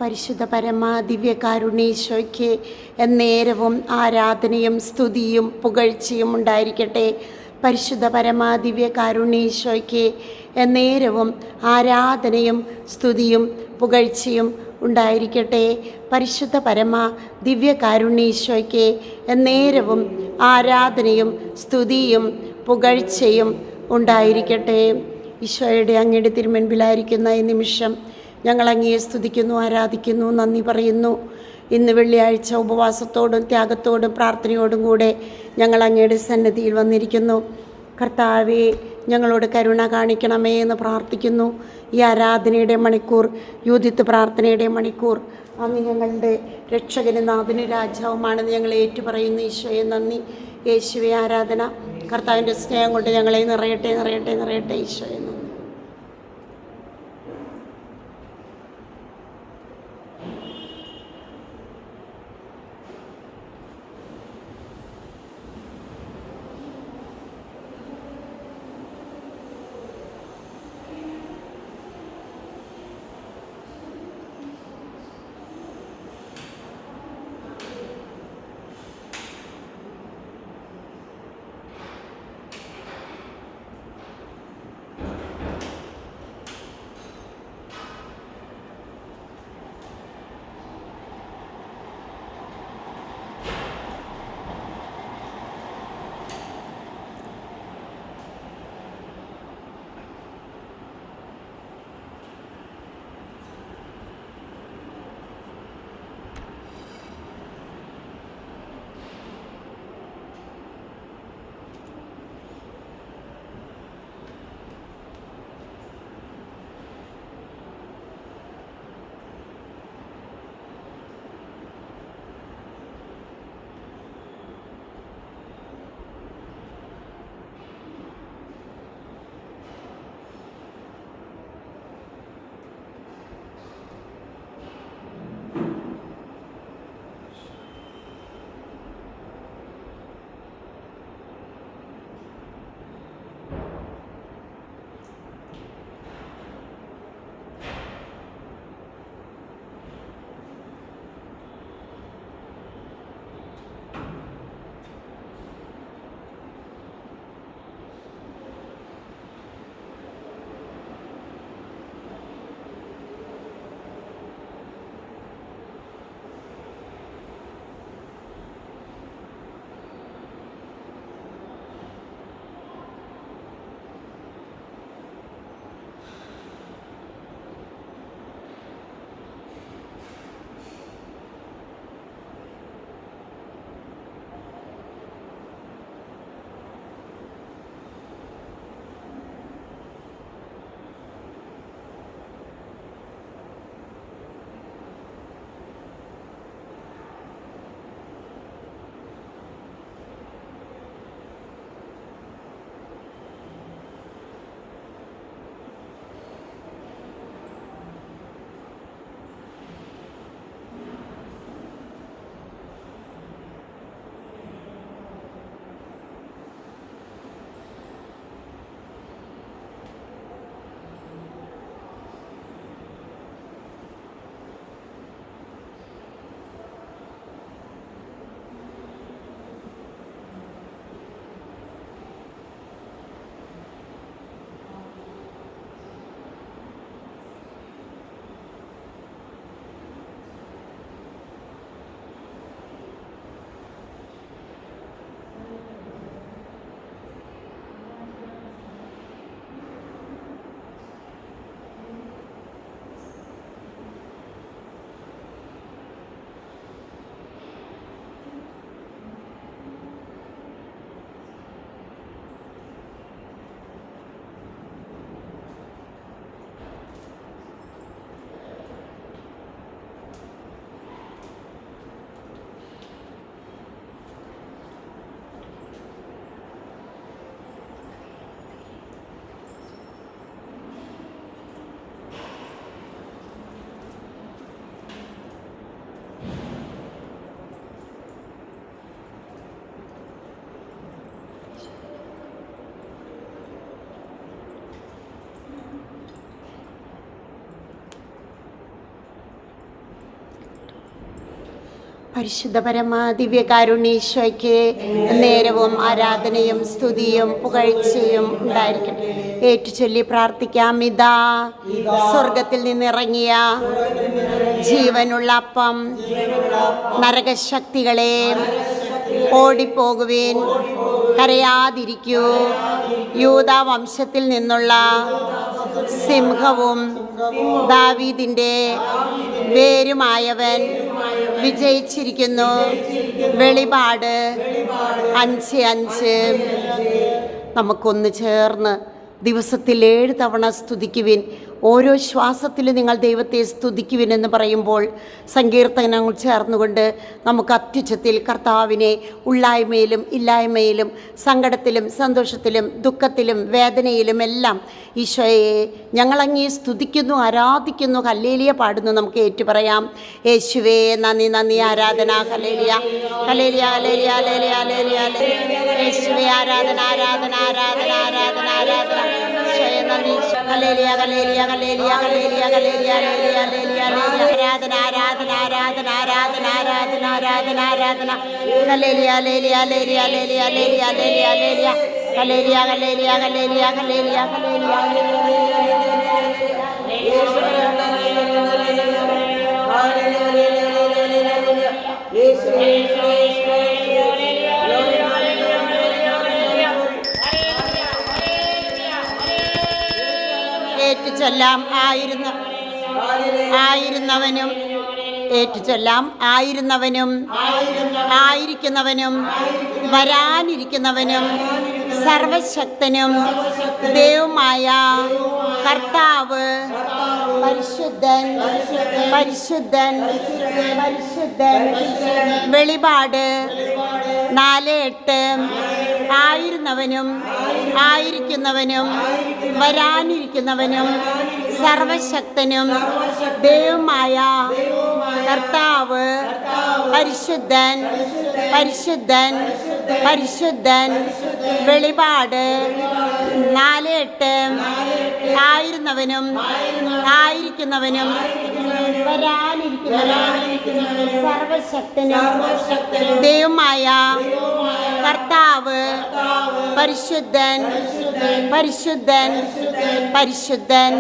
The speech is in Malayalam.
പരിശുദ്ധ പരമാ ദിവ്യകാരുണ്യേശോയ്ക്ക് എന്നേരവും ആരാധനയും സ്തുതിയും പുകഴ്ചയും ഉണ്ടായിരിക്കട്ടെ. പരിശുദ്ധ പരമാ ദിവ്യകാരുണ്യേശോയ്ക്ക് എന്നേരവും ആരാധനയും സ്തുതിയും പുകഴ്ചയും ഉണ്ടായിരിക്കട്ടെ. പരിശുദ്ധ പരമാ ദിവ്യകാരുണ്യേശോയ്ക്ക് എന്നേരവും ആരാധനയും സ്തുതിയും പുകഴ്ചയും ഉണ്ടായിരിക്കട്ടെ. ഈശോയുടെ അങ്ങയുടെ തിരുമുൻപിലായിരിക്കുന്ന ഈ നിമിഷം ഞങ്ങൾ അങ്ങയെ സ്തുതിക്കുന്നു, ആരാധിക്കുന്നു, നന്ദി പറയുന്നു. ഇന്ന് വെള്ളിയാഴ്ച ഉപവാസത്തോടും ത്യാഗത്തോടും പ്രാർത്ഥനയോടും കൂടെ ഞങ്ങൾ അങ്ങയുടെ സന്നിധിയിൽ വന്നിരിക്കുന്നു. കർത്താവേ, ഞങ്ങളോട് കരുണ കാണിക്കണമേ എന്ന് പ്രാർത്ഥിക്കുന്നു. ഈ ആരാധനയുടെ മണിക്കൂർ, യൂതിത്വ പ്രാർത്ഥനയുടെ മണിക്കൂർ അങ്ങ് ഞങ്ങളുടെ രക്ഷകനും നാഥനും രാജാവുമാണെന്ന് ഞങ്ങൾ ഏറ്റുപറയുന്നു. ഈശോയെ നന്ദി. യേശുവെ ആരാധന. കർത്താവിൻ്റെ സ്നേഹം കൊണ്ട് ഞങ്ങളെ നിറയട്ടെ, നിറയട്ടെ, നിറയട്ടെ. ഈശോയെ നന്ദി. പരിശുദ്ധ പരമാ ദിവ്യകാരുണ്യേശ്വയ്ക്ക് നേരവും ആരാധനയും സ്തുതിയും പുകഴ്ചയും ഉണ്ടായിരിക്കട്ടെ. ഏറ്റുചൊല്ലി പ്രാർത്ഥിക്കാം. ഇതാ സ്വർഗത്തിൽ നിന്നിറങ്ങിയ ജീവനുള്ള അപ്പം, നരകശക്തികളെ ഓടിപ്പോകുവിൻ, കരയാതിരിക്കൂ. യൂദാ വംശത്തിൽ നിന്നുള്ള സിംഹവും ദാവീദിൻ്റെ വേരുമായവൻ വിജയിച്ചിരിക്കുന്നു. വെളിപാട് 5:5. നമുക്കൊന്ന് ചേർന്ന് ദിവസത്തിൽ 7 തവണ സ്തുതിക്കുവിൻ. ഓരോ ശ്വാസത്തിലും നിങ്ങൾ ദൈവത്തെ സ്തുതിക്കുവിൻ എന്ന് പറയുമ്പോൾ സങ്കീർത്തനങ്ങൾ ചേർന്നുകൊണ്ട് നമുക്ക് അത്യുച്ചത്തിൽ കർത്താവിനെ ഉള്ളായ്മയിലും ഇല്ലായ്മയിലും സങ്കടത്തിലും സന്തോഷത്തിലും ദുഃഖത്തിലും വേദനയിലും എല്ലാം ഈശോയെ ഞങ്ങളങ്ങേ സ്തുതിക്കുന്നു, ആരാധിക്കുന്നു, ഹല്ലേലൂയ പാടുന്നു. നമുക്ക് ഏറ്റുപറയാം. യേശുവേ നന്ദി, നന്ദി, ആരാധന, ഹല്ലേലൂയ, ഹല്ലേലൂയ, ഹല്ലേലൂയ, ഹല്ലേലൂയ, ഹല്ലേലൂയ, ഹല്ലേലൂയ. യേശുവേ ആരാധന, ആരാധന, ആരാധന, ആരാധന, ആരാധന. ഈശോയെ നന്ദി. ഹല്ലേലൂയ, ഹല്ലേലൂയ, ഹല്ലേലൂയ, ഹല്ലേലൂയ, ഹല്ലേലൂയ, ഹല്ലേലൂയ, ഹല്ലേലൂയ, ഹല്ലേലൂയ. ആരാധന, ആരാധന, ആരാധന, ആരാധന, ആരാധന, ആരാധന, ആരാധന. ഹല്ലേലൂയ, ഹല്ലേലൂയ, ഹല്ലേലൂയ, ഹല്ലേലൂയ, ഹല്ലേലൂയ, ഹല്ലേലൂയ, ഹല്ലേലൂയ, ഹല്ലേലൂയ, ഹല്ലേലൂയ, ഹല്ലേലൂയ, ഹല്ലേലൂയ. ഏറ്റുചൊല്ലാം. ആയിരുന്നവനും ഏറ്റുചൊല്ലാം. ആയിരുന്നവനും ആയിരിക്കുന്നവനും വരാനിരിക്കുന്നവനും സർവശക്തനും ദൈവമായ കർത്താവ് പരിശുദ്ധൻ, പരിശുദ്ധൻ, പരിശുദ്ധൻ. വെളിപാട് 4:8. ആയിരുന്നവനും ആയിരിക്കുന്നവനും വരാനിരിക്കുന്നവനും സർവശക്തനും ദൈവമായ കർത്താവ് പരിശുദ്ധൻ, പരിശുദ്ധൻ, പരിശുദ്ധൻ. വെളിപാട് 4:8. ആയിരുന്നവനും ആയിരിക്കുന്നവനും വരാനിരിക്കുന്നവനും സർവശക്തനും ദൈവമായ കർത്താവ് പരിശുദ്ധൻ, പരിശുദ്ധൻ, പരിശുദ്ധൻ.